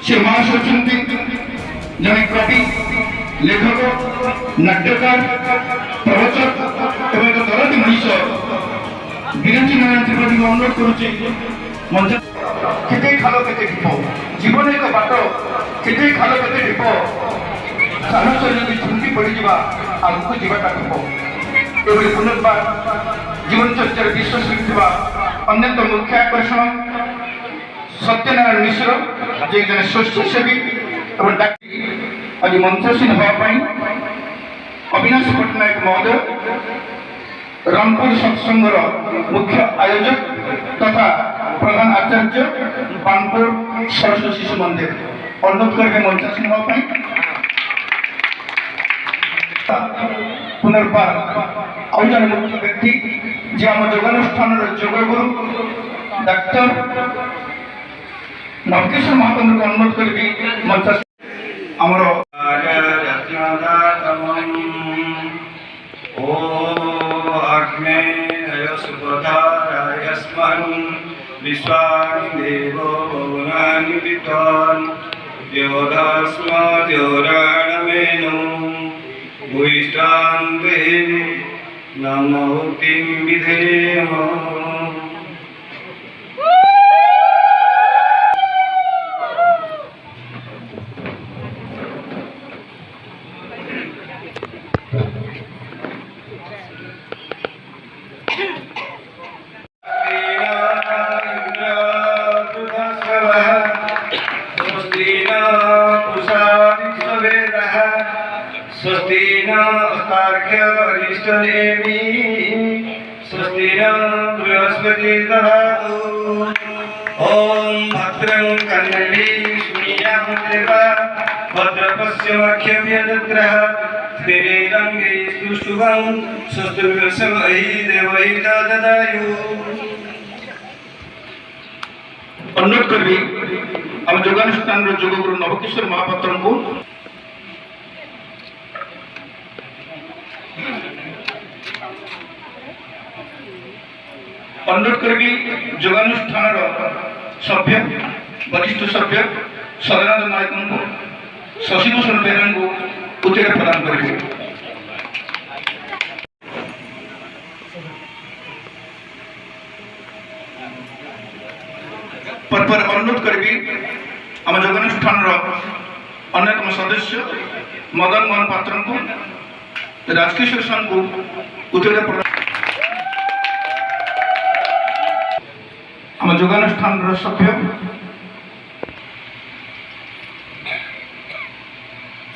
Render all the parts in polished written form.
से महाशय जड़े कवि लेखक नाट्यकार प्रवचक और एक दरदी मनीष बीरेन्द्र नारायण त्रिपाठी को अनुरोध करुचे मंच केते खाल केते ढीप जीवन एक बाट केते खाल केते ढीप साहस यदि झुंकी पड़ जा आगक जावाटा ढीप एभली पुनर्बार जीवन चर्चार विश्व अन्यतम मुख्य आकर्षण सत्यनारायण मिश्र जे जन स्वच्छसेवी और आज मंत्रशील होगापी अविनाश पट्टनायक महोदय रामपुर सत्संगर मुख्य आयोजक तथा प्रधान आचार्य बानपुर सरस्वती शिशु मंदिर अनुरोध करेंगे मंत्रशील होगापी पुनर्बार आउ जन मुख्य व्यक्ति जे आम योगानुष्ठान योगगुरु डाक्तर नवकिशोर महापात्र को अनुरोध करी मंच आमर नमोक्तिं विधेयः स्वस्ति न अस्तार्घ्यरिष्टनेमि स्वस्ति न बृहस्पति दधातु ओम भद्रं कर्णेभिः शृणुयाम देवा भद्रपश्यमख्यं यजत्रः स्थिरैरङ्गैः सुष्ठुवं स्वस्तिर्विश्वैः देवैः ददायुः। अनुरोध करी आम योगानुष्ठान योगगुरु नवकिशोर महापात्र को अनुरोध करी योगानुष्ठान सभ्य वरिष्ठ सभ्य सदानंद नायक को शशिभूषण बेहरा को उत्तर प्रदान करेंगे। पर अनुरोध करी आम योगानुष्ठान अन्यतम सदस्य मदन मोहन पात्र को राजकिशोर सन को उत्तर प्रदान आम योगानुष्ठान सभ्य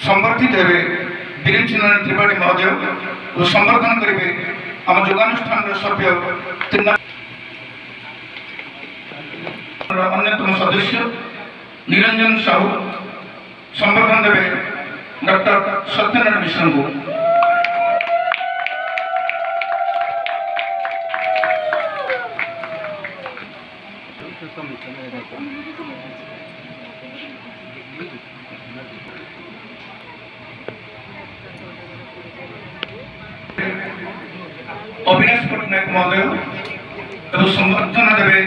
संवर्धित हे बीरेन्द्र नारायण त्रिपाठी महोदय और संवर्धन करेंगे आम योगानुष्ठान सभ्य अन्यतम सदस्य निरंजन साहू संवर्धन देवे डॉक्टर सत्यनारायण मिश्र को अविनाश पट्टनायक महोदय और संवर्धना देवे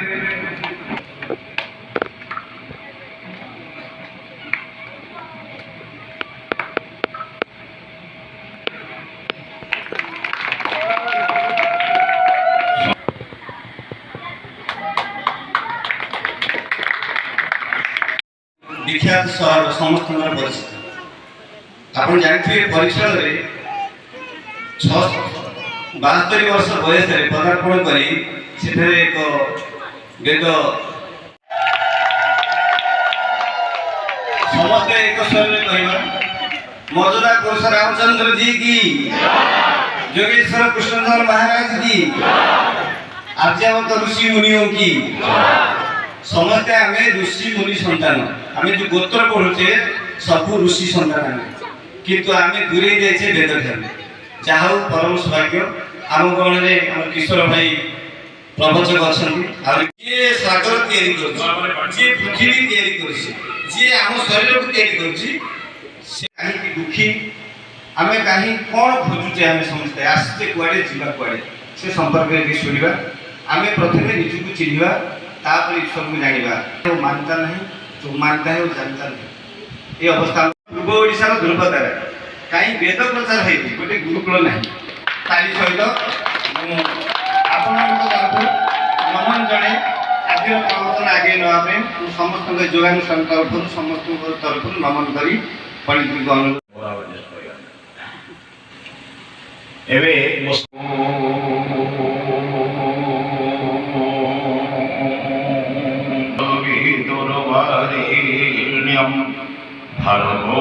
विख्यात सहर समस्त परिचित आप जानते परिसर में 72 वर्ष बयस पदार्पण कर एक वेद समस्ते एक स्वर में कहवा मौजूदा कोश रामचंद्र जी की योगेश्वर कृष्णधर महाराज की आर्यावत ऋषि मुनियों की समस्ते आम ऋषि मुनि सन्तान आम जो गोत्र पढ़ुचे सबू ऋषि सन्तान किंतु आम दूरे जाइए वेद ध्यान जहा परम सौभाग्य आम गण में आम किशोर भाई प्रवचक अच्छा सागर तैयारी पृथ्वी तैयारी आम शरीर को तैयारी कहीं दुखी आम कहीं कौन खोजुचे आम समस्ते आसचे कुआड़े जीवा कुआड़े से संपर्क में शुणा आमे प्रथमे निजକୁ चिन्हिबा तापर ईश्वर को जानिबा तो मानता नहीं तो मानता है वो जानता नहीं ये अवस्था पूर्व ओडिशा रो दुर्बलता कहीं वेद प्रचार है गोटे गुरुकुल नहीं तारी सहित आपन तरफ नमन जणे आगे प्रवर्तन आगे नवा पे समस्त योगानुष्ठान तरफ समस्त तरफ नमन करी पंडित को अनुरोध एवे भर्गो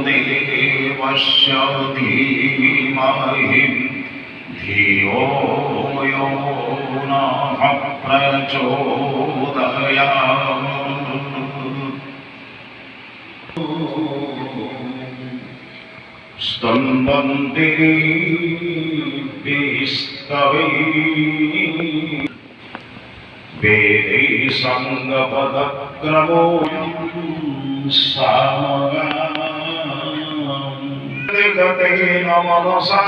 देवस्य धीमहि धियो यो नः प्रचोदयात् स्तन्वन्ति विस्तवे वेदे संगपदक्रमो सामगाते न मनसा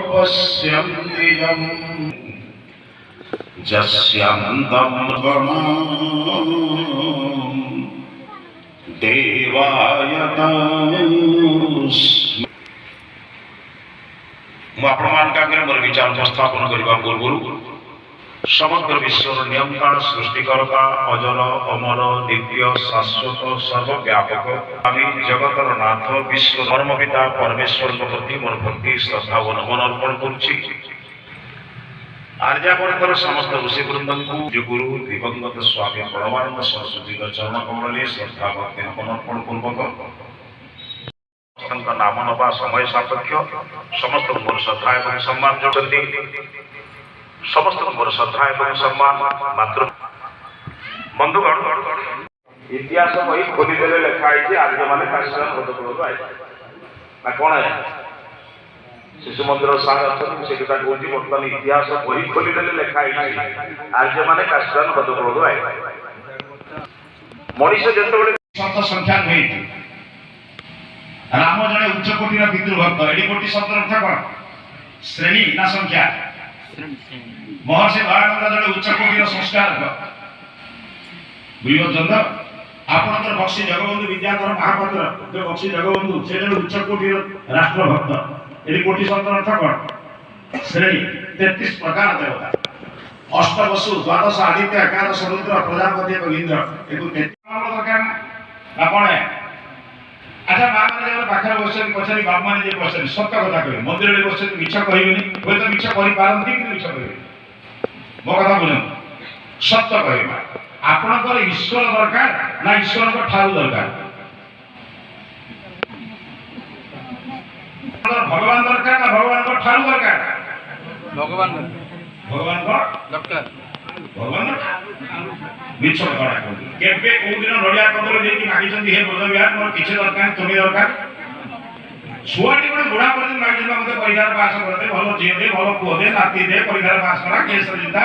पश्यन्ति यम् यस्यान्तं गणाम् देवाय तस्मै। ମୁଁ ଆପଣମାନଙ୍କ ଆଗରେ ମୋର ବିଚାର ଉପସ୍ଥାପନ କରିବା ପୂର୍ବରୁ समग्र विश्व नियंता सृष्टिकर्ता अजर अमर नित्य शाश्वत सर्वव्यापक आदि जगतर नाथ विश्व धर्मपिता परमेश्वर प्रति मोर भक्ति श्रद्धा और नमन अर्पण करुछि। आर्यावर्तर समस्त ऋषिवृंद को गुरु दिवंगत स्वामी परमानंद सरस्वती चरण कमल श्रद्धा भक्ति नमन अर्पण पूर्वक नाम नवा समय सापेक्ष समस्त मोर श्रद्धा और सम्मान जोड़ती समस्त मोर श्रद्धा और सम्मान मात्र बंधुगण इतिहास बही खोलीदेले लिखाई आर्य मैंने काशीराम भद्रपुर आए कौन है शिशु मंदिर सार अच्छा से कथा कहूँ बर्तमान इतिहास बही खोलीदेले लिखाई आर्य मैंने काशीराम भद्रपुर आए मनीष जो शब्द संख्या नहीं राम जड़े उच्चकोटीर पितृभक्त एडी कोटी शब्द अर्थ कौन श्रेणी ना संख्या महर्षि दयानंद जड़े उच्चकोटीर संस्कार बुझुचंद आपणकर बक्सी जगबंधु विद्याधर महापात्र जो बक्सी जगबंधु से जड़े उच्चकोटीर राष्ट्रभक्त एडी कोटी शब्द अर्थ कौन श्रेणी 33 प्रकार देवता अष्टवसु द्वादश आदित्य एकादश रुद्र प्रजापति और इंद्र एक 33 दरकार ना कौन है। अच्छा बाबा जब पाखर बसन पछरी बाप माने जे बसन सत्य कथा कहे मंदिर रे बसन मिछ कहिबेनी होय तो मिछ करि पारंती कि मिछ कहिबे मो कथा बुझन सत्य कहिबा आपनकर ईश्वर दरकार ना ईश्वर को ठारू दरकार भगवान दरकार ना भगवान को ठारू दरकार भगवान को दरकार भगवान मिछ कथा केबे को दिन नडिया कदर देकी मागी चंदी हे बोल बिहार मोर किछ दरकार तुमी दरकार छुआटी को बुढ़ा कर दिन मागी मते परिवार पास करते भलो जीव दे भलो को दे नाती दे परिवार पास करा केस जिंदा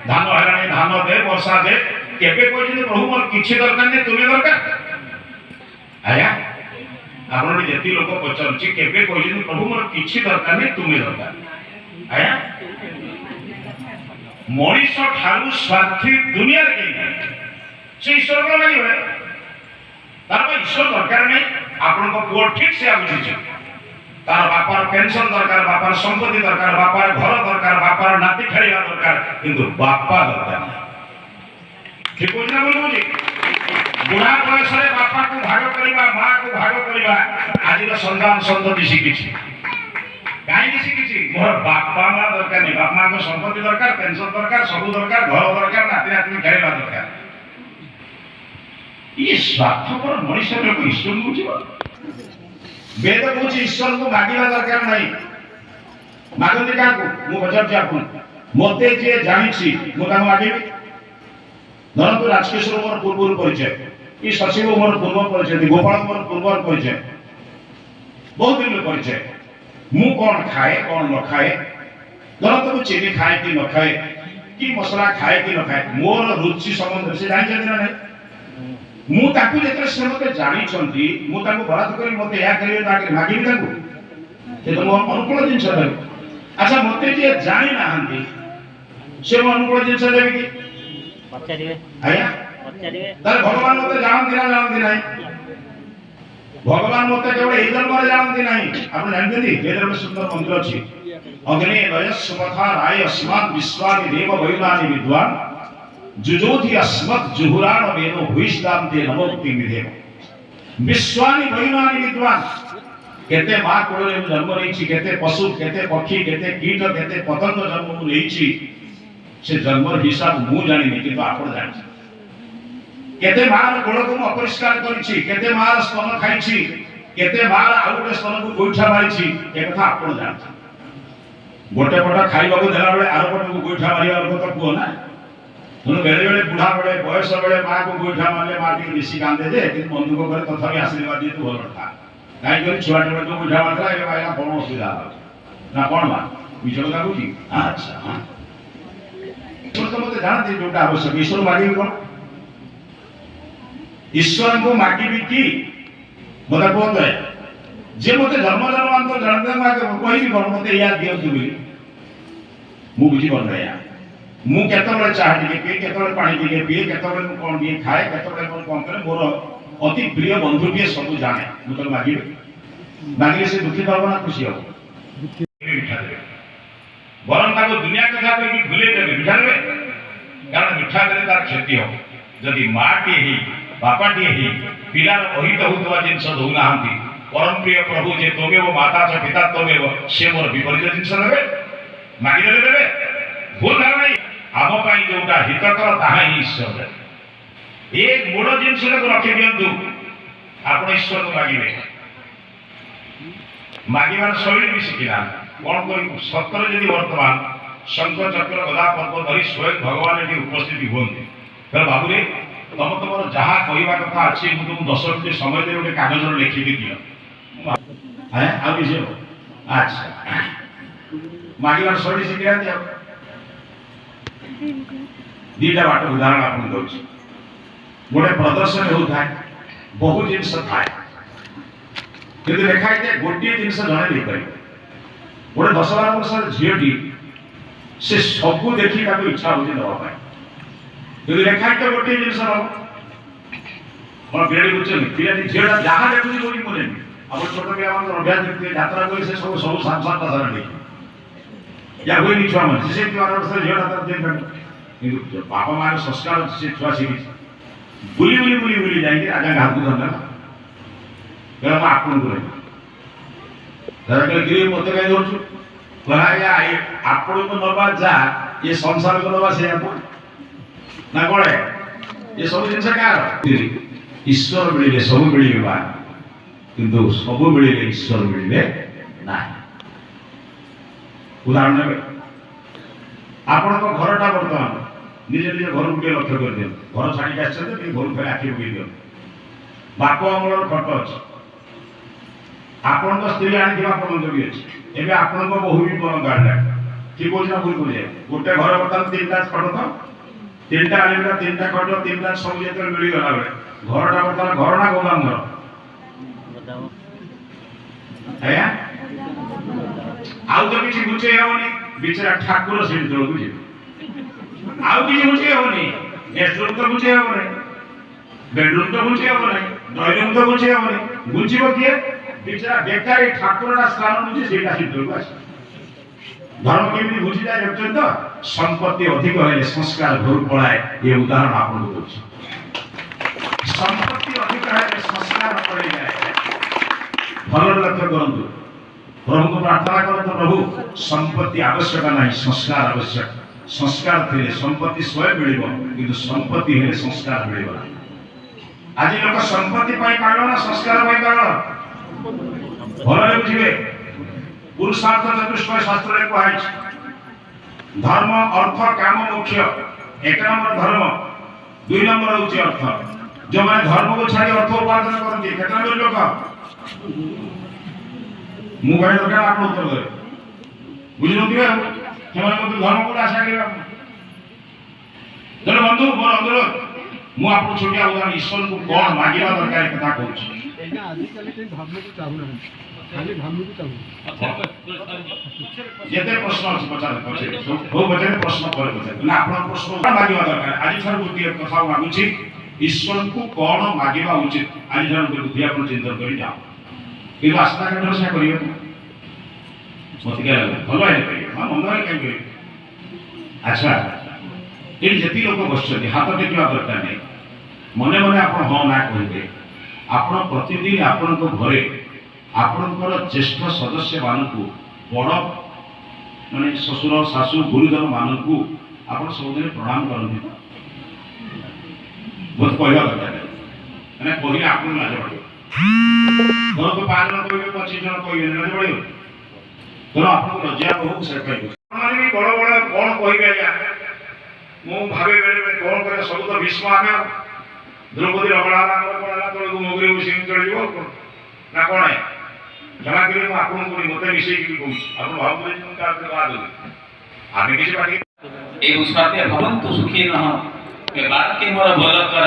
धान हरानी धान दे वर्षा दे केबे को दिन प्रभु मोर किछ दरकार ने तुमी दरकार आया आपण जेती लोक पचरछि केबे को दिन प्रभु मोर किछ दरकार ने तुमी दरकार आया मनीष ठारू स्वार्थी दुनिया रे से ईश्वर को लगे तार ईश्वर दरकार नहीं आपण को पुओ ठीक से बुझी तार बापार पेंशन दरकार बापार संपत्ति दरकार बापार घर दरकार बापार नाती खेलिया दरकार किंतु बापा दरकार ठीक बुझना बोलुजी बुढ़ा बयस रे बापा को भाग करबा मां को भाग करबा आज संतान संतति शिखिछि काई शिखिछि मोर बापा मां दरकार नहीं बाप मां को संपत्ति दरकार पेंशन दरकार सब दरकार घर दरकार नाती नाती खेलिया दरकार ये स्वार्थपर मनुष्य लोग ईश्वर को बुझिबो वेद कहूँ ईश्वर को मागिबा दरकार नहीं मागंती क्या को मु बचार आपन मते जे जानिछि मु ता मागिबी धरंतु राजकिशोर मोर पूर्व परिचय ई सचिव मोर पूर्व परिचय गोपाल मोर पूर्व परिचय बहुत दिन परिचय मु कौन खाए कौन न खाए धरंतु मु चीनी खाए कि न खाए कि मसला खाए कि न खाए मोर रुचि संबंध से जानि ना नहीं मु ताकू जेतरे से मते जानि छंती मु ताकू बरात करी मते या करिवे ताके मागिबी ताकू से तो मोर अनुकूल जिंस अच्छा मते जे जानि ना हंती ସେ ମୋ ଅନୁକୂଳ ଜିନିଷ ଦେବେ କି? ପଚାରିବେ ଆଜ୍ଞା ପଚାରିବେ ତାହେଲେ ଭଗବାନ ମତେ ଜାଣନ୍ତି ନା ଜାଣନ୍ତି ନାହିଁ? ଭଗବାନ ମତେ କେବଳ ଏଇ ଜନ୍ମରେ ଜାଣନ୍ତି ନାହିଁ। ଆପଣ ଜାଣିଛନ୍ତି ବେଦରେ ଗୋଟେ ସୁନ୍ଦର ମନ୍ତ୍ର ଅଛି, ଅଗ୍ନି ବୟସ୍ପଥା ରାୟ ସ୍ମାତ୍ ବିଶ୍ୱାନି ଦେବ ବୈମାନି ବିଦ୍ୱାନ୍ ଯୁଜୋଧି अस्मत् जुहुराण वेनो भूयिष्ठान्ते नमोक्ति विधेम। विश्वानि बैमानि विद्वान् केते मा कोଳରେ ମୁଁ ଜନ୍ମ ନେଇଛି, କେତେ ପଶୁ, କେତେ ପକ୍ଷୀ, କେତେ କୀଟ, କେତେ ପତଙ୍ଗ ଜନ୍ମ ମୁଁ ନେଇଛି, ସେ ଜନ୍ମର ହିସାବ ମୁଁ ଜାଣିନି, କିନ୍ତୁ ଆପଣ ଜାଣିଛନ୍ତି। କେତେ ମାର ଗୋଳକୁ ମୁଁ ଅପରିଷ୍କାର କରିଛି, କେତେ ମାର ସ୍ତନ ଖାଇଛି, କେତେ ମାର ଆଉ ଗୋଟେ ସ୍ତନକୁ ଗୋଇଠା ମାରିଛି, ଏ କଥା ଆପଣ ଜାଣିଛନ୍ତି। ଗୋଟେ ପଟ ଖାଇବାକୁ ଦେଲା ବେଳେ ଆର ପଟକୁ ଗୋଇଠା ମାରିବା ଲୋକ ତ ପୁଅ ନା। ତେଣୁ ବେଳେ ବେଳେ ବୁଢା ବେଳେ ବୟସ ବେଳେ ମାଆକୁ ଗୋଇଠା ମାରିଲେ ମା ଟିକେ ବେଶୀ କାନ୍ଦେ ଯେ, କିନ୍ତୁ ବନ୍ଧୁକ ପରେ ତଥାପି ଆଶୀର୍ବାଦ ଦିଏ ଭଲ କଥା। କାହିଁକି ଛୁଆଟେ ବେଳେ ଗୋଇଠା ମାରିଥିଲା, ଏବେ ଆଇଲା କଣ ଅସୁବିଧା ହେଲା ନା କଣ ମା ମିଛ କଥା କହୁଛି? ଆଚ୍ଛା ମତେ ଜାଣନ୍ତି ଯୋଉଟା ଆବଶ୍ୟକ। ଈଶ୍ୱର ମାଗିବି କଣ? ଈଶ୍ୱରଙ୍କୁ ମାଗିବି କି ମତେ କୁହନ୍ତୁ। ଯେ ମତେ ଜନ୍ମ ଜନ୍ମାନ୍ତର ଜାଣନ୍ତି କହିବି କଣ? ମତେ ଏଇଆ ଦିଅନ୍ତୁ ବୋଲି ମୁଁ ବୁଝିପାରୁନି ଆଜ୍ଞା। ମୁଁ କେତେବେଳେ ଚାହା ଟିକେ ପିଏ, କେତେବେଳେ ପାଣି ଟିକେ ପିଏ, କେତେବେଳେ ମୁଁ କଣ ଟିକେ ଖାଏ, କେତେବେଳେ ମୁଁ କଣ କରେ, ମୋର ଅତି ପ୍ରିୟ ବନ୍ଧୁଟିଏ ସବୁ ଜାଣେ। ମୁଁ ତାକୁ ମାଗିବି, ମାଗିଲେ ସେ ଦୁଃଖିତ ହବ ନା ଖୁସି ହବ? ମିଠା ଦେବେ, ବରଂ ତାକୁ ଦୁନିଆ କଥା କହିକି ଭୁଲେଇ ଦେବେ, ମିଠା ଦେବେ। କାରଣ ମିଠା ଦେଲେ ତାର କ୍ଷତି ହବ। ଯଦି ମାଟିଏ ହେଇ ବାପାଟିଏ ହେଇ ପିଲାର ଅହିତ ହଉଥିବା ଜିନିଷ ଦଉନାହାନ୍ତି, ପରମ ପ୍ରିୟ ପ୍ରଭୁ ଯେ ତମେବ ମାତା ଚ ପିତା ତମେବ, ସେ ମୋର ବିପରୀତ ଜିନିଷ ଦେବେ, ମାଗିଦେଲେ ଦେବେ। ଭୁଲ ଧାରଣା, ଆମ ପାଇଁ ଯୋଉଟା ହିତକର ତାହା ହିଁ ଈଶ୍ୱର ଦେବେ। ଏ ମୂଳ ଜିନିଷଟାକୁ ରଖିଦିଅନ୍ତୁ, ଆପଣ ଈଶ୍ୱରକୁ ମାଗିବେ। ମାଗିବାର ଶୈଳୀ ବି ଶିଖିନାହାନ୍ତି। କଣ କରିବୁ? ସତରେ ଯଦି ବର୍ତ୍ତମାନ ଶଙ୍ଖ ଚକ୍ର ଗଦା ପର୍ବ ଧରି ସ୍ୱୟଂ ଭଗବାନ ଏଠି ଉପସ୍ଥିତି ହୁଅନ୍ତି, ତେଣୁ ବାବୁରେ ତମର ଯାହା କହିବା କଥା ଅଛି ମୁଁ ତୁମକୁ 10 ମିନିଟ୍ ସମୟ ଦେଇ ଗୋଟେ କାଗଜରେ ଲେଖିକି ଦିଅ। ଆଉ କିଛି ହବ? ଆଚ୍ଛା, ମାଗିବାର ଶୈଳୀ ଶିଖିନାହାନ୍ତି। ଆଉ ଦିଟା ବାଟ ଉଦାହରଣ ଆପଣଙ୍କୁ ଦଉଛି। ଗୋଟେ ପ୍ରଦର୍ଶନୀ ହେଉଥାଏ, ବହୁ ଜିନିଷ ଥାଏ, କିନ୍ତୁ ଲେଖା ହେଇଥାଏ ଗୋଟିଏ ଜିନିଷ ଜଣେ ଦେଇପାରିବ। ଗୋଟେ 10-12 ବର୍ଷର ଝିଅଟି, ସେ ସବୁ ଦେଖି ତାକୁ ଇଚ୍ଛା ହଉଛି ଦେବା ପାଇଁ, କିନ୍ତୁ ଲେଖା ହେଇଥାଏ ଗୋଟିଏ ଜିନିଷ ନବ। କଣ ପିଲାଟି ବୁଝୁଛନ୍ତି? ପିଲାଟି ଝିଅଟା ଯାହା ଦେଖୁଛି କହୁଛି ମୁଁ ନେବି। ଆମର ଛୋଟ ପିଲାମାନଙ୍କର ଅଭ୍ୟାସ ଦେଖିବେ, ଯାତ୍ରା କରି ସେ ସବୁ ସାଂସାର ସାରା ନେଇକି ଯା ହୁଏନି ଛୁଆମାନେ, ସେ 12 ବର୍ଷର ଝିଅଟା ତାର ଦେଇପାରିବ। କିନ୍ତୁ ବାପା ମାଆର ସଂସ୍କାର ଅଛି, ସେ ଛୁଆ ଶିଖିଛି। ବୁଲି ବୁଲି ବୁଲି ବୁଲି ଯାଇକି ରାଜାଙ୍କ ହାତକୁ ଧରିଲା, କହିଲା ମୁଁ ଆପଣଙ୍କୁ ରହିବି। ରାଜା କହିଲେ କିଏ ମତେ କାହିଁ ଧରୁଛୁ? କହିଲା ଆଜ୍ଞା ଆପଣଙ୍କୁ ନବା ଯା, ଏ ସଂସାରକୁ ନବା ସେ ଆପଣ ନା କଣ? ଏ ସବୁ ଜିନିଷ କାହାର? ଈଶ୍ୱର ମିଳିଲେ ସବୁ ମିଳିବେ ବା, କିନ୍ତୁ ସବୁ ମିଳିଲେ ଈଶ୍ୱର ମିଳିବେ ନାହିଁ। ଉଦାହରଣ ନେବେ, ଆପଣଙ୍କ ଘରଟା ବର୍ତ୍ତମାନ ନିଜ ନିଜ ଘରକୁ ଟିକେ ଲକ୍ଷ୍ୟ କରିଦିଅନ୍ତୁ। ଘର ଛାଡ଼ିକି ଆସିଛନ୍ତି, ଟିକେ ଘରକୁ ଫେରେ ଆଖି ପକେଇ ଦିଅନ୍ତୁ। ବାପ ଅମଳର ଫଟୋ ଅଛି, ଆପଣଙ୍କ ସ୍ତ୍ରୀ ଆଣିଥିବା ପଲଙ୍କ ବି ଅଛି, ଏବେ ଆପଣଙ୍କ ବୋହୂ ବି ପଲଙ୍କ ଆଣିଲା। ଠିକ କହୁଛି ନା ଭୁଲ କହୁଛି? ଗୋଟେ ଘର ବର୍ତ୍ତମାନ 3ଟା ଖଟ, ତ 3ଟା ଆଣିଲା, 3ଟା ଖଟ, 3ଟା ସବୁ ଯେତେବେଳେ ମିଳିଗଲା ବେଳେ ଘରଟା ବର୍ତ୍ତମାନ ଘର ନା ଗୋଦାମ ଘର? ଆଜ୍ଞା ଆଉ ତ କିଛି ବୁଝେଇ ହବନି, ବିଚରା ଠାକୁର ସେଠି ତଳକୁ ଯିବେ। ଆଉ କିଛି ବୁଝେଇ ହବନି, ଗେଷ୍ଟରୁମ୍ ତ ବୁଝେଇ ହବନି, ବେଡରୁମ୍ ତ ବୁଝେଇ ହବନି, ଡ୍ରଇଂ ରୁମ୍ ତ ବୁଝେଇ ହବନି। ବୁଝିବ କିଏ? ବିଚରା ବେକାରୀ ଠାକୁରଟା ସ୍ଥାନ ବୁଝି ସେଇଟା ଭିତରକୁ ଆସିବ। ଧର୍ମ କେମିତି ବୁଝିଯାଏ ଦେଖୁଛନ୍ତି ତ? ସମ୍ପତ୍ତି ଅଧିକ ହେଲେ ସଂସ୍କାର ଘରୁ ପଳାଏ। ଏ ଉଦାହରଣ ଆପଣଙ୍କୁ ଦଉଛି। ସମ୍ପତ୍ତି ଅଧିକ ହେଲେ ସଂସ୍କାର ପଳେଇଯାଏ। ଭଲ ଲକ୍ଷ୍ୟ କରନ୍ତୁ, ପ୍ରଭୁଙ୍କୁ ପ୍ରାର୍ଥନା କରନ୍ତୁ, ପ୍ରଭୁ ସମ୍ପତ୍ତି ଆବଶ୍ୟକ ନାହିଁ, ସଂସ୍କାର ଆବଶ୍ୟକ। ସଂସ୍କାର ଥିଲେ ସମ୍ପତ୍ତି ସ୍ୱୟଂ ମିଳିବ, କିନ୍ତୁ ସମ୍ପତ୍ତି ହେଲେ ସଂସ୍କାର ମିଳିବ ନାହିଁ। ଆଜି ଲୋକ ସମ୍ପତ୍ତି ପାଇଁ ପାଗଳ ନା ସଂସ୍କାର ପାଇଁ ପାଗଳ? ଭଲରେ ବୁଝିବେ, ପୁରୁଷାର୍ଥ ଚତୁଷ୍ଟୟ ଶାସ୍ତ୍ରରେ କୁହାଯାଇଛି, ଧର୍ମ ଅର୍ଥ କାମ ମୁଖ୍ୟ। 1 ନମ୍ବର ଧର୍ମ, 2 ନମ୍ବର ହେଉଛି ଅର୍ଥ। ଯେଉଁମାନେ ଧର୍ମକୁ ଛାଡ଼ି ଅର୍ଥ ଉପାର୍ଜନ କରନ୍ତି, କେତେ ନମ୍ବର ଲୋକ? ମୁଁ କହିବା ଦରକାର, ଆପଣ ଉତ୍ତର ଦେବେ। ବୁଝିନଥିବେ, ସେମାନେ ମଧ୍ୟ ଧର୍ମ କୋଉଠି ଆଶା କରିବା। ତେଣୁ ବନ୍ଧୁ ମୋର ଅନୁରୋଧ, ମୁଁ ଆପଣଙ୍କୁ ଛୋଟିଆ ଉଦାହରଣ ଈଶ୍ୱରଙ୍କୁ କଣ ମାଗିବା ଦରକାର କଥା କହୁଛି। ଏଇଟା ଆଜିକାଲି କେହି ଧର୍ମକୁ ଚାହୁଁନାହାନ୍ତି, ଖାଲି ଧର୍ମକୁ ଚାହୁଁ। ଯେତେ ପ୍ରଶ୍ନ ଅଛି ପଚାରେ ପଚାରେ ହଉ ପଚାରେ ପ୍ରଶ୍ନ ପରେ ପଚାରେ ନା ଆପଣ ପ୍ରଶ୍ନ ମାଗିବା ଦରକାର। ଆଜିଠାରୁ ଗୋଟିଏ କଥା ମାଗୁଛି, ଈଶ୍ୱରଙ୍କୁ କ'ଣ ମାଗିବା ଉଚିତ ଆଜିଠାରୁ ବୁଦ୍ଧି ଆପଣ ଚିନ୍ତନ କରି ଯାଅ। କିନ୍ତୁ ଆସ୍ଥାକାଠରେ ସେଟା କରିବେ ମତେ କାହିଁ ଲାଗୁଛି ଭଲ ହେଲେ କରିବେ, ହଁ ମନ୍ଦ ହେଲେ କାହିଁ କରିବେ। ଆଚ୍ଛା, ଏଠି ଯେତିକି ଲୋକ ବସିଛନ୍ତି ହାତ ଟେକିବା ଦରକାର ନାହିଁ, ମନେ ମନେ ଆପଣ ହଁ ନା କହିବେ। ଆପଣ ପ୍ରତିଦିନ ଆପଣଙ୍କ ଘରେ ଆପଣଙ୍କର ଜ୍ୟେଷ୍ଠ ସଦସ୍ୟମାନଙ୍କୁ ବଡ଼ ମାନେ ଶ୍ୱଶୁର ଶାଶୁ ଗୁରୁଜନ ମାନଙ୍କୁ ଆପଣ ସବୁଦିନ ପ୍ରଣାମ କରନ୍ତି ତ? ବହୁତ କହିବା ଦରକାର ନାହିଁ, ମାନେ କହିଲେ ଆପଣଙ୍କୁ ଲାଜ ପଡ଼ିବ। ଧରନ୍ତୁ 5 ଜଣ କହିବେ 25 ଜଣ କହିବେନି, ଲାଜ ପଡ଼ିବ। ତେଣୁ ଆପଣଙ୍କୁ ଲଜ୍ଜା ବହୁ ସେ କହିବ ବଡ଼ ବଡ଼ କ'ଣ କହିବେ ଆଜ୍ଞା। ମୁଁ ଭାବେ ବେଳେ କ'ଣ କରିବା, ସବୁ ତ ଭୀଷ୍ମ ଆମେ ଦ୍ରୌପଦୀ ରଗଡ଼ା ହେଲା ଆମର କ'ଣ ହେଲା ତଳକୁ ମଗୁରି ବସିକି ଚଳିଯିବ ନା କ'ଣ? ଜମା କରି ମୁଁ ଆପଣଙ୍କୁ ମୋତେ ମିଶେଇକି କହୁଛି, ଆପଣ ଭାବୁଥିଲେ ଆମେ କିଛି ପାଟି ଏ ଉତ୍ପାଦ୍ୟ ଭବନ୍ତୁ ସୁଖୀ ନହ ବାଳକେ ମୋର ଭଲ କର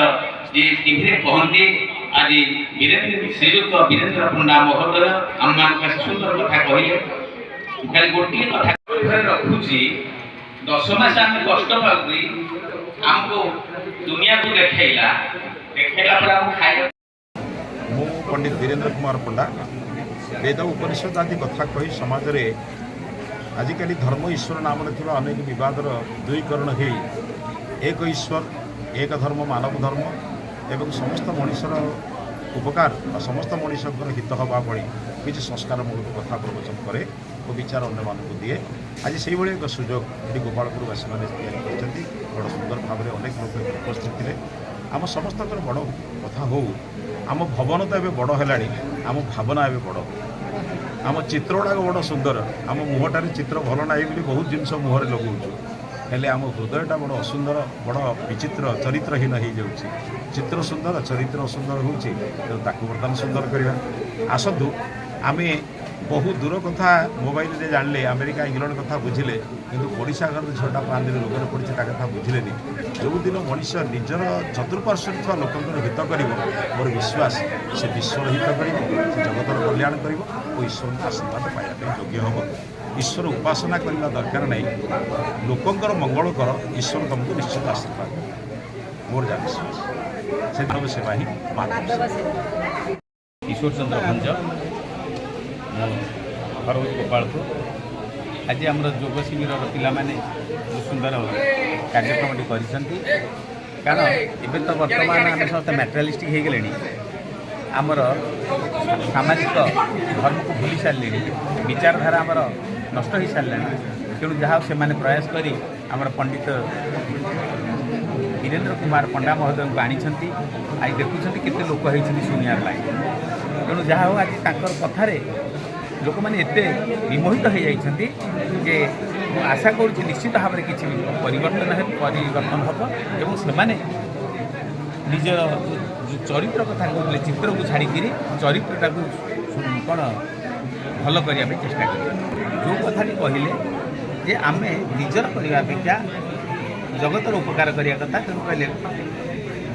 ଯେ ଟିଭିରେ କହନ୍ତି। ଆଜି ଶ୍ରୀଯୁକ୍ତ ବୀରେନ୍ଦ୍ର ପଣ୍ଡା ମହୋଦୟ ଆମମାନଙ୍କ ସୁନ୍ଦର କଥା କହିଲେ। ଖାଲି ଗୋଟିଏ କଥା ଘରେ ରଖୁଛି, 10 ମାସ ଆମେ କଷ୍ଟ ପାଉଛେ, ଆମକୁ ଦୁନିଆକୁ ଦେଖେଇଲା ପରେ ଆମକୁ ଖାଇବା। ମୁଁ ପଣ୍ଡିତ ବୀରେନ୍ଦ୍ର କୁମାର ପଣ୍ଡା ବେଦ ଉପନିଷଦ ଆଦି କଥା କହି ସମାଜରେ ଆଜିକାଲି ଧର୍ମ ଈଶ୍ୱର ନାମରେ ଥିବା ଅନେକ ବିବାଦର ଦୂରୀକରଣ ହେଇ ଏକ ଈଶ୍ୱର ଏକ ଧର୍ମ ମାନବ ଧର୍ମ ଏବଂ ସମସ୍ତ ମଣିଷର ଉପକାର ବା ସମସ୍ତ ମଣିଷଙ୍କର ହିତ ହେବା ଭଳି କିଛି ସଂସ୍କାରମୂଳକ କଥା ପ୍ରବଚନ କରେ ଓ ବିଚାର ଅନ୍ୟମାନଙ୍କୁ ଦିଏ। ଆଜି ସେଇଭଳି ଏକ ସୁଯୋଗ ଏଠି ଗୋପାଳପୁରବାସୀମାନେ ତିଆରି କରିଛନ୍ତି। ବଡ଼ ସୁନ୍ଦର ଭାବରେ ଅନେକ ଲୋକ ଉପସ୍ଥିତ ଥିଲେ। ଆମ ସମସ୍ତଙ୍କର ବଡ଼ କଥା ହଉ, ଆମ ଭବନ ତ ଏବେ ବଡ଼ ହେଲାଣି, ଆମ ଭାବନା ଏବେ ବଡ଼। ଆମ ଚିତ୍ର ଗୁଡ଼ାକ ବଡ଼ ସୁନ୍ଦର, ଆମ ମୁହଁଟାରେ ଚିତ୍ର ଭଲ ନାହିଁ ବୋଲି ବହୁତ ଜିନିଷ ମୁହଁରେ ଲଗାଉଛୁ, ହେଲେ ଆମ ହୃଦୟଟା ବଡ଼ ଅସୁନ୍ଦର, ବଡ଼ ବିଚିତ୍ର, ଚରିତ୍ରହୀନ ହେଇଯାଉଛି। ଚିତ୍ର ସୁନ୍ଦର, ଚରିତ୍ର ଅସୁନ୍ଦର ହେଉଛି, ତେଣୁ ତାକୁ ବର୍ତ୍ତମାନ ସୁନ୍ଦର କରିବା। ଆସନ୍ତୁ, ଆମେ ବହୁ ଦୂର କଥା ମୋବାଇଲରେ ଜାଣିଲେ, ଆମେରିକା ଇଂଲଣ୍ଡ କଥା ବୁଝିଲେ, କିନ୍ତୁ ଓଡ଼ିଶା ଘର ଝିଅଟା 5 ଦିନ ରୋଗରେ ପଡ଼ିଛି ତା କଥା ବୁଝିଲେନି। ଯେଉଁଦିନ ମଣିଷ ନିଜର ଚତୁଃପାର୍ଶ୍ୱରେ ଥିବା ଲୋକଙ୍କର ହିତ କରିବ, ମୋର ବିଶ୍ୱାସ ସେ ବିଶ୍ୱର ହିତ କରିବ, ସେ ଜଗତର କଲ୍ୟାଣ କରିବ ଓ ଈଶ୍ୱରଙ୍କ ଆଶୀର୍ବାଦ ପାଇବା ପାଇଁ ଯୋଗ୍ୟ ହେବ। ଈଶ୍ୱର ଉପାସନା କରିବା ଦରକାର ନାହିଁ, ଲୋକଙ୍କର ମଙ୍ଗଳ କର, ଈଶ୍ୱର ତୁମକୁ ନିଶ୍ଚିତ ଆଶୀର୍ବାଦ ଦେବ। ମୋର ଯାହା ବିଶ୍ୱାସ, ସେଦିନ ସେବା ହିଁ ମାଧବ। ईश्वर चंद्र भंज घर गोपालपुर। आज आम योग शिविर पाने सुंदर कार्यक्रम कारण एवं तो बर्तमान आम समस्त मैटेरियलिस्टिक हो गले आमर सामाजिक धर्म को भूली सारे विचारधारा आमर नष्ट हो सारे तेणु जहाँ से प्रयास करी आमर पंडित वीरेन्द्र कुमार पंडा महोदय को आनी आज देखुं केते लोक होती शुणियार लगे तेणु जहाँ हो आज कथार लोक मैंने एत विमोहित हो जाती जे आशा करुँच निश्चित भाव में किसी परिवर्तन हम एवं से निजर चरित्र कथा कहते चित्र को छाड़ी चरित्रटा कौन भल करने चेष्टा करें जो कथा कहले जे आम निजर करने अपेक्षा जगतर उपकार करने कथा तेणु कहले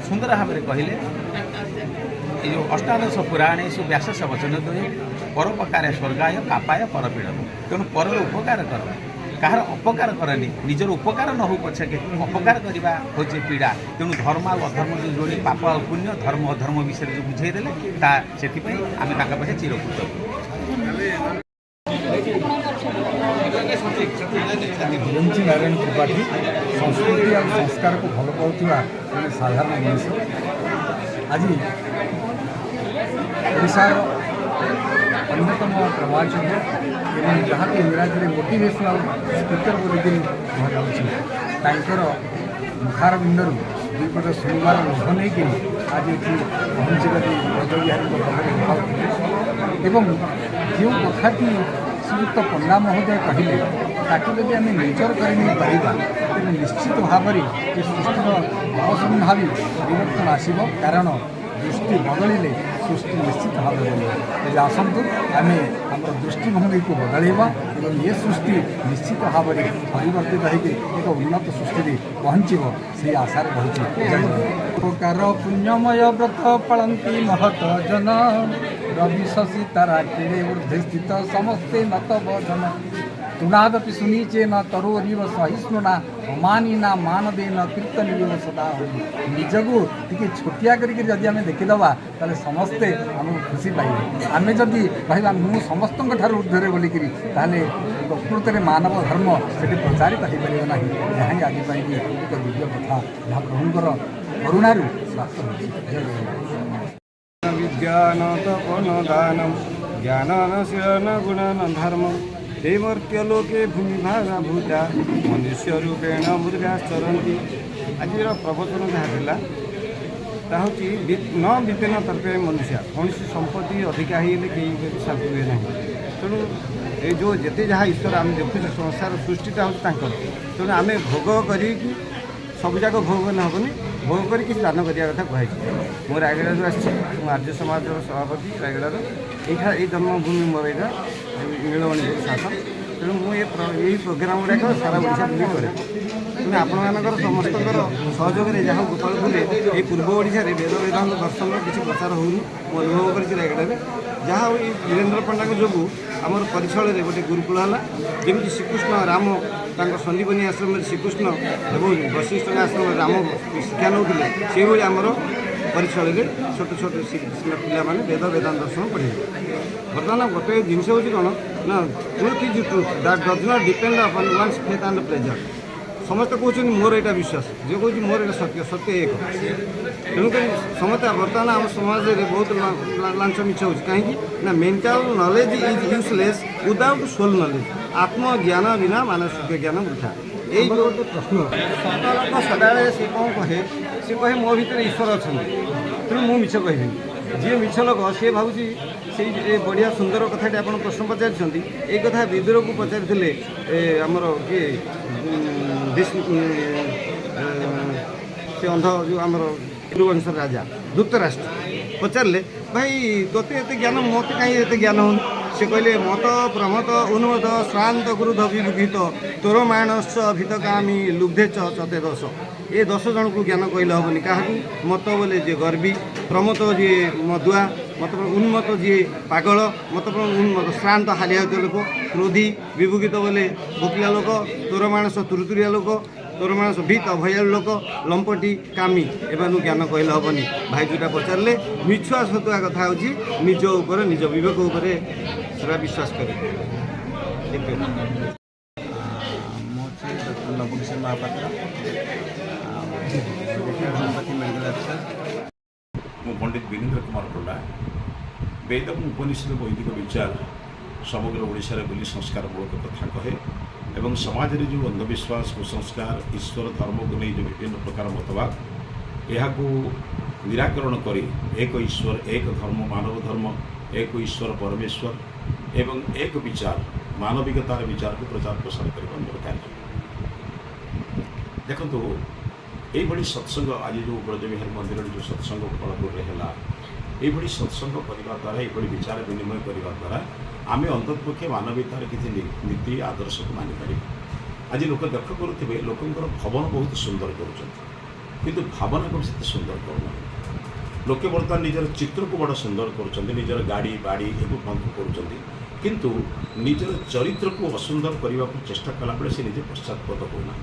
सुंदर भाव में कहले ये जो अष्टादश पुराणे सु व्यास वचन द्वय परोपकार स्वर्गाय पापाय परपीड़न तेणु पर उपकार कर कहार अपकार करनी निजर उपकार न हो पछे अपकार करवा हूँ पीड़ा तेणु धर्म और अधर्म जो जोड़ी पाप और पुण्य धर्म अधर्म विषय जो बुझेदेले से आम पाखे चिरकृत विरंची नारायण त्रिपाठी संस्कृति और संस्कार को भल पाउथिबा साधारण मनुष्य आज ओडिशार अन्यतम प्रवाचक एवं जहाँ को इंग्राजी में मोटिवेशनल स्पीकर बोली मुखार बिंदर दुईपट शुणवार लोभ नहीं कि आज ये पहुँची गली ब्रजबिहारी एवं जो कथाटी श्रीयुक्त पंडा महोदय कहले ताकि जब आम निजर कर निश्चित भाव में ये सृष्टिर अवसंभावी परिवर्तन आसब कारण दृष्टि बदलिले ସୃଷ୍ଟି ନିଶ୍ଚିତ ଭାବେ ବଢ଼ିବ। ତେବେ ଆସନ୍ତୁ ଆମେ ଆମର ଦୃଷ୍ଟିଭଙ୍ଗୀକୁ ବଦଳାଇବା ଏବଂ ଏ ସୃଷ୍ଟି ନିଶ୍ଚିତ ଭାବରେ ପରିବର୍ତ୍ତିତ ହୋଇକି ଏକ ଉନ୍ନତ ସୃଷ୍ଟିରେ ପହଞ୍ଚିବ ସେହି ଆଶାରେ ରହିଛି। ପ୍ରକାର ପୁଣ୍ୟମୟ ବ୍ରତ ପାଳନ୍ତି ମହତ ଜନ ରବି ଶଶୀ ତାରା କିଳେ ঊର୍ଦ୍ଧ୍ୱେ ସ୍ଥିତ ସମସ୍ତେ ନତ ବଦନ ତୁଣାଦପି ଶୁଣିଛେ ନ ତରୋରିବ ସହିଷ୍ଣୁନା ଅମାନି ନା ମାନ ଦେଇ ନ କୀର୍ତ୍ତନୀୟ ସଦା ହୋଇ ନିଜକୁ ଟିକେ ଛୋଟିଆ କରିକି ଯଦି ଆମେ ଦେଖିଦେବା ତାହେଲେ ସମସ୍ତେ ଆମକୁ ଖୁସି ପାଇବେ। ଆମେ ଯଦି କହିବା ମୁଁ ସମସ୍ତଙ୍କ ଠାରୁ ଉର୍ଦ୍ଧ୍ୱରେ ବୋଲିକିରି ତାହେଲେ ପ୍ରକୃତରେ ମାନବ ଧର୍ମ ସେଠି ପ୍ରଚାରିତ ହୋଇପାରିବ ନାହିଁ। ଏହା ହିଁ ଆଜି ପାଇଁ ଏକ ଦିବ୍ୟ କଥା ଯାହା ପ୍ରଭୁଙ୍କର କରୁଣାରୁ ପ୍ରାପ୍ତ ହୋଇଛି। ଜୟ ଜଗନ୍ନାଥ। विज्ञान तपन दानम ज्ञानशीलन गुणन धर्म हे मर्त्यलोके भूमिभागा भूता मनुष्य रूपेण मृगाश्चरती। आज प्रवचन जहाँ ताहा न विपिन तर्पे मनुष्य कौन संपत्ति अधिका हो कहीं शांति हुए ना। तेणु ये जो जिते जहाँ ईश्वर आम देखुचे संसार सृष्टिटा हूँ तेणु आम भोग कर सबुजाक भोग कले हेनी भोग करके दान करने कथा कहुई। मो रायगड़ा आसी आर्य समाज सभापति रायगड़ार ये जन्मभूमि मोर यहाँ नीलमणि शासन। तेणु मुझे प्रोग्राम गुड़ाक सारा ओडिशा बुली करे। तेणु आपर समस्त सहयोग जहाँ गोपालपुर ये पूर्व ओडिशा वेद वेदांत दर्शन किसी प्रचार होनी अनुभव कर रायगड़ा जहाँ वीरेन्द्र पंडा जो आमर परिसर में गोटे गुरुकुल है जमी श्रीकृष्ण राम संदीपनी आश्रम में श्रीकृष्ण और वशिष्ठ आश्रम राम शिक्षा नौले से भाई आमर परिसर में छोट छोट पिला माने वेद वेदांत दर्शन पढ़े। बर्तमान गोटे जिन हूँ कौन ना truth is truth that does not depend upon one's faith and pleasure. समस्त कहते मोर यहाँ विश्वास जो कह मोर यहाँ सत्य सत्य एक। तेणुक समस्त बर्तमान आम समाज में बहुत लांच मिछ हो कहीं mental knowledge is useless without soul knowledge. आत्मज्ञान बिना मानसिक ज्ञान वृथा। यही गोटे प्रश्न सत सदा सी कौन कहे सी कहे मो भीतर ईश्वर अच्छा तेणु मुझे मिछ कह जी मिछ लोक सी भावी से बढ़िया सुंदर कथाटी आप प्रश्न पचार ये कथा विदुर को पचारि आमर किए से अंध जो आमर वंश राजा धृतराष्ट्र पचारे भाई तोते एत ज्ञान मत कहीं एत ज्ञान हो से कहले मत प्रमत उन्मत श्रांत गुरुध विभूषित तोर मानस भीतकामी लुब्धे चते दश। ये 10 जन को ज्ञान कहले हेनी क्या मत बोले जे गर्वी प्रमत जी मदुआ मत उन्मत जी पागल मत उन्मत श्रांत हालिया लोक क्रोधी विभूषित बोले भोकिला लोक तोर मानस तुरुतुरिया लोक तोर मानस भीत भयालु लोक लंपटी कामी एवं ज्ञान कहले हेनी। भाई जोटा पचारे मिछुआ सतुआ कथा हूँ निज उपर निज विवेक उपर सेटा विश्वास करे। लवकुश महापात्र मु पंडित वीरेन्द्र कुमार पंडा वेद उपनिषद वैदिक विचार समग्र ओडिशा बोली संस्कारमूलक कथा कहे एवं समाज में जो अंधविश्वास कुसंस्कार ईश्वर धर्म को नहीं जो विभिन्न प्रकार मतवाद यहाँ निराकरण कर एक ईश्वर एक धर्म मानव धर्म एक ईश्वर परमेश्वर एवं एक विचार मानविकतार विचार को प्रचार प्रसार करने मोर कार्य। देखो ये सत्संग आज जो ब्रजविहार मंदिर जो सत्संग फलपुर है ये सत्संग करने द्वारा ये विचार विनिमय करने द्वारा आम अंततपक्षे मानवीयतार किसी नीति आदर्श को मानिपर। आज लोक देख करुवे लोकंर भवन बहुत सुंदर करुँच भावना को से सुंदर करना लोके बर्तमान निजर चित्र को बड़ा सुंदर कर गाड़ी बाड़ी एवं बंद करूँ निजर चरित्र को असुंदर करने को चेष्टा कला बेले से निजे पश्चातपद होना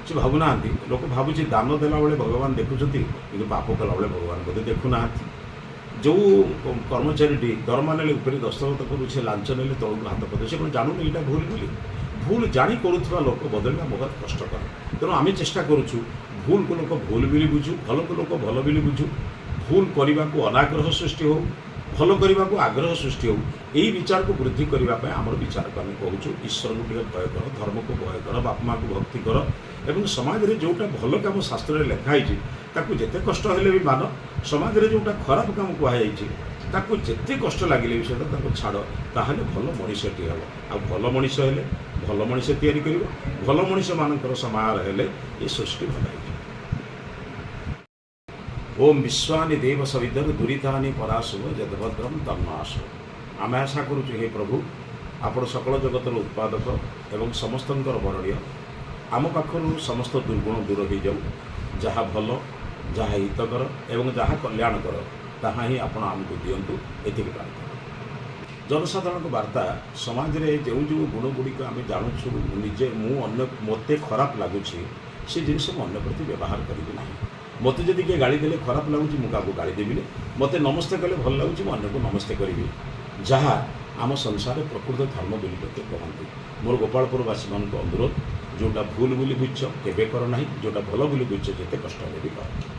से भावुना लोक भावुँ दान देला बेले भगवान देखुं कि पाप कला बेले भगवान बोधे देखुना जो कर्मचारी दरमा ने दस्तखत करुचे लांच ने तौक हाथ पदे से जानून यहाँ भूल बोली भूल जाणी करुवा लोक बदलना बहुत कष्टकर। तेणु आम चेष्टा करुचु भूल को लोक भूल बोली बुझु भल को लोक भल बोली बुझु भूल करने को अनाग्रह सृष्टि हो भल करने को आग्रह सृष्टि हो यही विचार को वृद्धि करने आमर विचार को आम कहूँ ईश्वर को भय कर धर्म को भय कर बाप माँ को भक्ति कर एवं समाज में जोटा भल कम शास्त्र में लिखाई ताकू जिते कष्ट हेले भी मान समाज में जोटा खराब काम कहुई ताकू जिते कष्ट लगे भी से छाड़ ताहले भल मनीषटी हम आ भल मनीष हेले भल मनीष तैयारी कर भल मनीष मानकर समाहार हेले ये सृष्टि भल। ओम विश्वानि देव सविदर दुरीतानि पराशुव यदभद्रम तन्माश। आम आशा करुचु हे प्रभु आपण सकल जगतर उत्पादक एवं समस्तंकर बरणीय आम पाखर समस्त दुर्गुण दूर हो जाऊ जहाँ भल जहाँ हितकर एवं जहाँ कल्याणकर ताहा ही आपण आमको दिंतु एति प्रार्थना। जनसाधारण वार्ता समाज रे जो जो गुण गुड़िक आम जानुछु निजे मते खराब लगुच से जिनस अन्य प्रति व्यवहार करी ना। मत जदि किए गाड़ी देले खराब लगुच मुझे गाड़ी देवी मत नमस्ते कले भल लगुच अन्य को नमस्ते करी जहाँ आम संसार प्रकृत धर्म बोली प्रत्येक कहते। मोर गोपालपुरवासी मान अनुरोध जोटा भूल बोली बुझ केवे कर ना जोटा भल बोली बुझ जिते कष्ट भी कर।